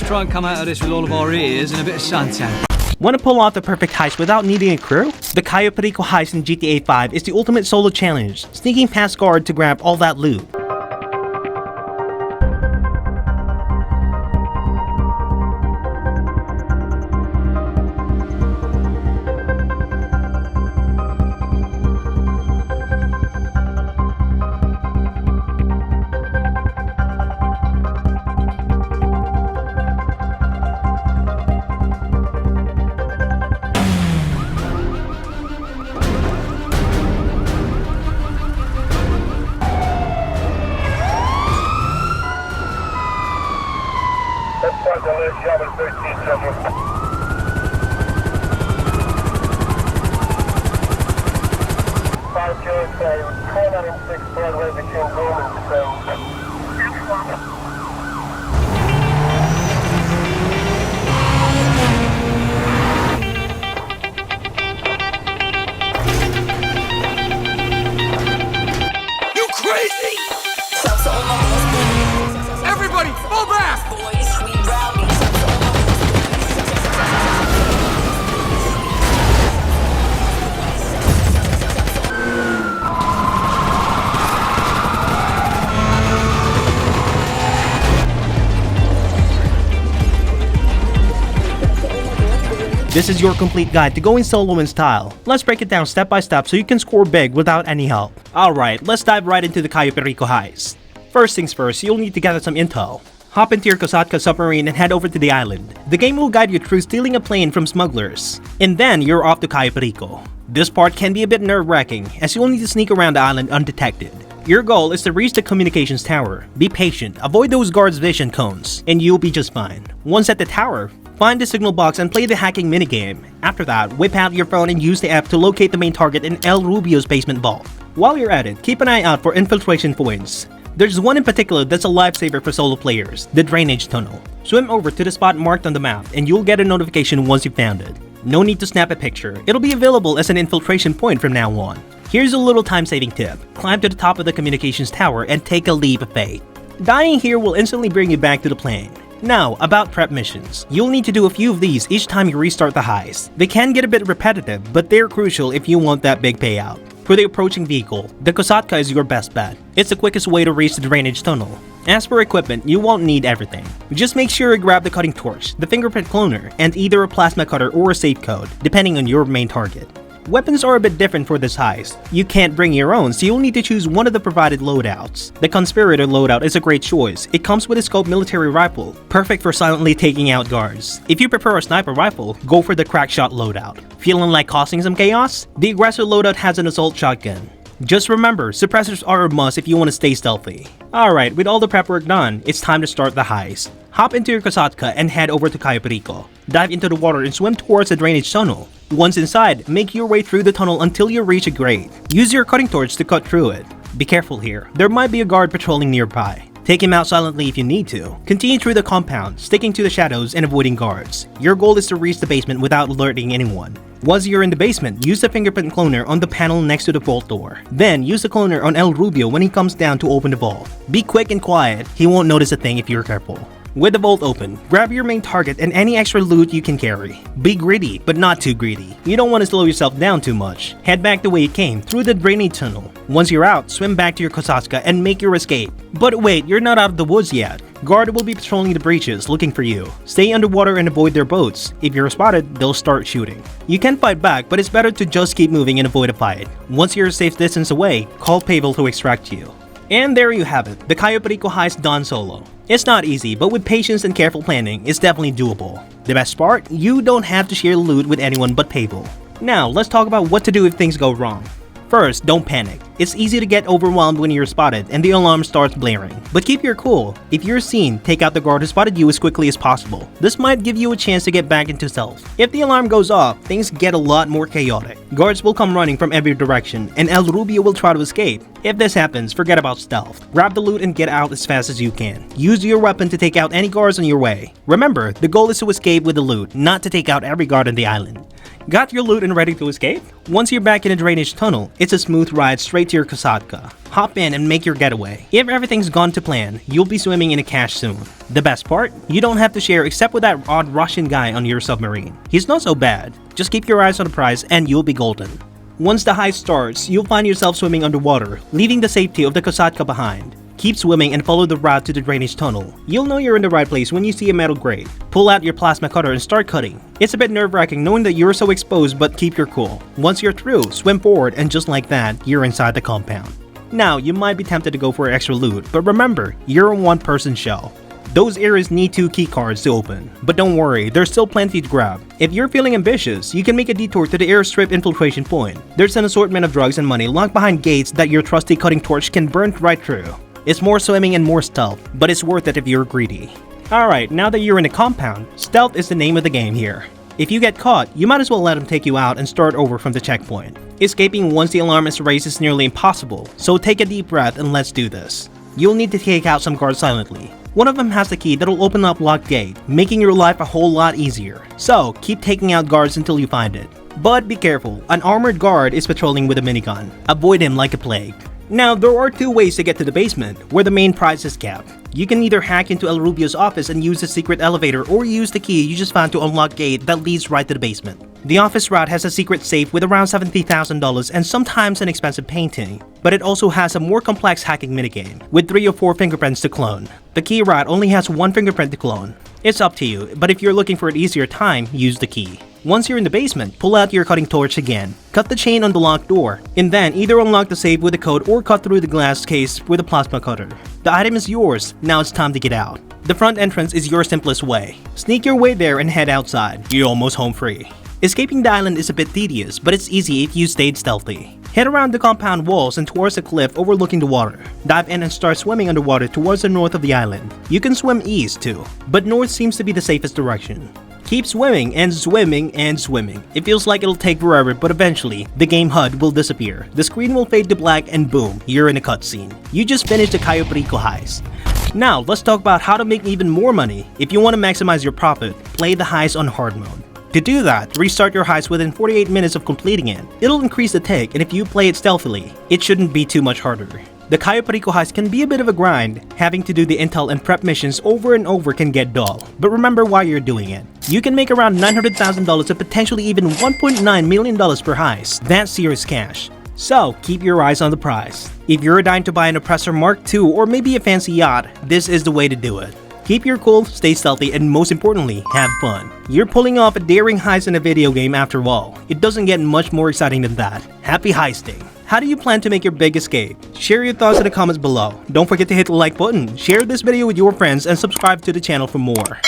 try and come out of this with all of our ears and a bit of suntan. Want to pull off the perfect heist without needing a crew? The Cayo Perico Heist in GTA 5 is the ultimate solo challenge, sneaking past guard to grab all that loot. You crazy? Everybody, fall back! This is your complete guide to going solo in style. Let's break it down step by step so you can score big without any help. Alright, let's dive right into the Cayo Perico Heist. First things first, you'll need to gather some intel. Hop into your Kosatka submarine and head over to the island. The game will guide you through stealing a plane from smugglers. And then you're off to Cayo Perico. This part can be a bit nerve-wracking as you'll need to sneak around the island undetected. Your goal is to reach the communications tower. Be patient, avoid those guards' vision cones, and you'll be just fine. Once at the tower, find the signal box and play the hacking minigame. After that, whip out your phone and use the app to locate the main target in El Rubio's basement vault. While you're at it, keep an eye out for infiltration points. There's one in particular that's a lifesaver for solo players, the drainage tunnel. Swim over to the spot marked on the map and you'll get a notification once you've found it. No need to snap a picture, it'll be available as an infiltration point from now on. Here's a little time-saving tip. Climb to the top of the communications tower and take a leap of faith. Dying here will instantly bring you back to the plane. Now, about prep missions. You'll need to do a few of these each time you restart the heist. They can get a bit repetitive, but they're crucial if you want that big payout. For the approaching vehicle, the Kosatka is your best bet. It's the quickest way to reach the drainage tunnel. As for equipment, you won't need everything. Just make sure you grab the cutting torch, the fingerprint cloner, and either a plasma cutter or a safe code, depending on your main target. Weapons are a bit different for this heist. You can't bring your own, so you'll need to choose one of the provided loadouts. The Conspirator loadout is a great choice. It comes with a scoped military rifle, perfect for silently taking out guards. If you prefer a sniper rifle, go for the Crackshot loadout. Feeling like causing some chaos? The Aggressor loadout has an assault shotgun. Just remember, suppressors are a must if you want to stay stealthy. Alright, with all the prep work done, it's time to start the heist. Hop into your Kosatka and head over to Cayo Perico. Dive into the water and swim towards the drainage tunnel. Once inside, make your way through the tunnel until you reach a grate. Use your cutting torch to cut through it. Be careful here, there might be a guard patrolling nearby. Take him out silently if you need to. Continue through the compound, sticking to the shadows and avoiding guards. Your goal is to reach the basement without alerting anyone. Once you're in the basement, use the fingerprint cloner on the panel next to the vault door. Then, use the cloner on El Rubio when he comes down to open the vault. Be quick and quiet, he won't notice a thing if you're careful. With the vault open, grab your main target and any extra loot you can carry. Be greedy, but not too greedy. You don't want to slow yourself down too much. Head back the way you came, through the drainage tunnel. Once you're out, swim back to your Kosatka and make your escape. But wait, you're not out of the woods yet. Guard will be patrolling the breaches, looking for you. Stay underwater and avoid their boats. If you're spotted, they'll start shooting. You can fight back, but it's better to just keep moving and avoid a fight. Once you're a safe distance away, call Pavel to extract you. And there you have it, the Cayo Perico Heist done solo. It's not easy, but with patience and careful planning, it's definitely doable. The best part? You don't have to share the loot with anyone but Pavel. Now, let's talk about what to do if things go wrong. First, don't panic. It's easy to get overwhelmed when you're spotted and the alarm starts blaring. But keep your cool. If you're seen, take out the guard who spotted you as quickly as possible. This might give you a chance to get back into stealth. If the alarm goes off, things get a lot more chaotic. Guards will come running from every direction and El Rubio will try to escape. If this happens, forget about stealth. Grab the loot and get out as fast as you can. Use your weapon to take out any guards on your way. Remember, the goal is to escape with the loot, not to take out every guard on the island. Got your loot and ready to escape? Once you're back in the drainage tunnel, it's a smooth ride straight to your Kasatka. Hop in and make your getaway. If everything's gone to plan, you'll be swimming in a cache soon. The best part? You don't have to share except with that odd Russian guy on your submarine. He's not so bad. Just keep your eyes on the prize and you'll be golden. Once the heist starts, you'll find yourself swimming underwater, leaving the safety of the Kasatka behind. Keep swimming and follow the route to the drainage tunnel. You'll know you're in the right place when you see a metal grate. Pull out your plasma cutter and start cutting. It's a bit nerve-wracking knowing that you're so exposed, but keep your cool. Once you're through, swim forward and just like that, you're inside the compound. Now, you might be tempted to go for extra loot, but remember, you're a one-person show. Those areas need 2 key cards to open, but don't worry, there's still plenty to grab. If you're feeling ambitious, you can make a detour to the airstrip infiltration point. There's an assortment of drugs and money locked behind gates that your trusty cutting torch can burn right through. It's more swimming and more stealth, but it's worth it if you're greedy. Alright, now that you're in a compound, stealth is the name of the game here. If you get caught, you might as well let them take you out and start over from the checkpoint. Escaping once the alarm is raised is nearly impossible, so take a deep breath and let's do this. You'll need to take out some guards silently. One of them has the key that'll open up locked gate, making your life a whole lot easier. So, keep taking out guards until you find it. But be careful, an armored guard is patrolling with a minigun. Avoid him like a plague. Now, there are 2 ways to get to the basement, where the main prize is kept. You can either hack into El Rubio's office and use the secret elevator, or use the key you just found to unlock gate that leads right to the basement. The office route has a secret safe with around $70,000 and sometimes an expensive painting, but it also has a more complex hacking minigame, with 3 or 4 fingerprints to clone. The key route only has 1 fingerprint to clone. It's up to you, but if you're looking for an easier time, use the key. Once you're in the basement, pull out your cutting torch again, cut the chain on the locked door, and then either unlock the safe with a code or cut through the glass case with a plasma cutter. The item is yours, now it's time to get out. The front entrance is your simplest way. Sneak your way there and head outside, you're almost home free. Escaping the island is a bit tedious, but it's easy if you stayed stealthy. Head around the compound walls and towards a cliff overlooking the water. Dive in and start swimming underwater towards the north of the island. You can swim east too, but north seems to be the safest direction. Keep swimming and swimming and swimming. It feels like it'll take forever, but eventually, the game HUD will disappear. The screen will fade to black and boom, you're in a cutscene. You just finished the Cayo Perico Heist. Now, let's talk about how to make even more money. If you want to maximize your profit, play the heist on hard mode. To do that, restart your heist within 48 minutes of completing it. It'll increase the tick, and if you play it stealthily, it shouldn't be too much harder. The Cayo Perico Heist can be a bit of a grind. Having to do the intel and prep missions over and over can get dull, but remember why you're doing it. You can make around $900,000 to potentially even $1.9 million per heist. That's serious cash. So, keep your eyes on the prize. If you're dying to buy an Oppressor Mark II or maybe a fancy yacht, this is the way to do it. Keep your cool, stay stealthy, and most importantly, have fun. You're pulling off a daring heist in a video game after all. It doesn't get much more exciting than that. Happy heisting! How do you plan to make your big escape? Share your thoughts in the comments below. Don't forget to hit the like button, share this video with your friends, and subscribe to the channel for more.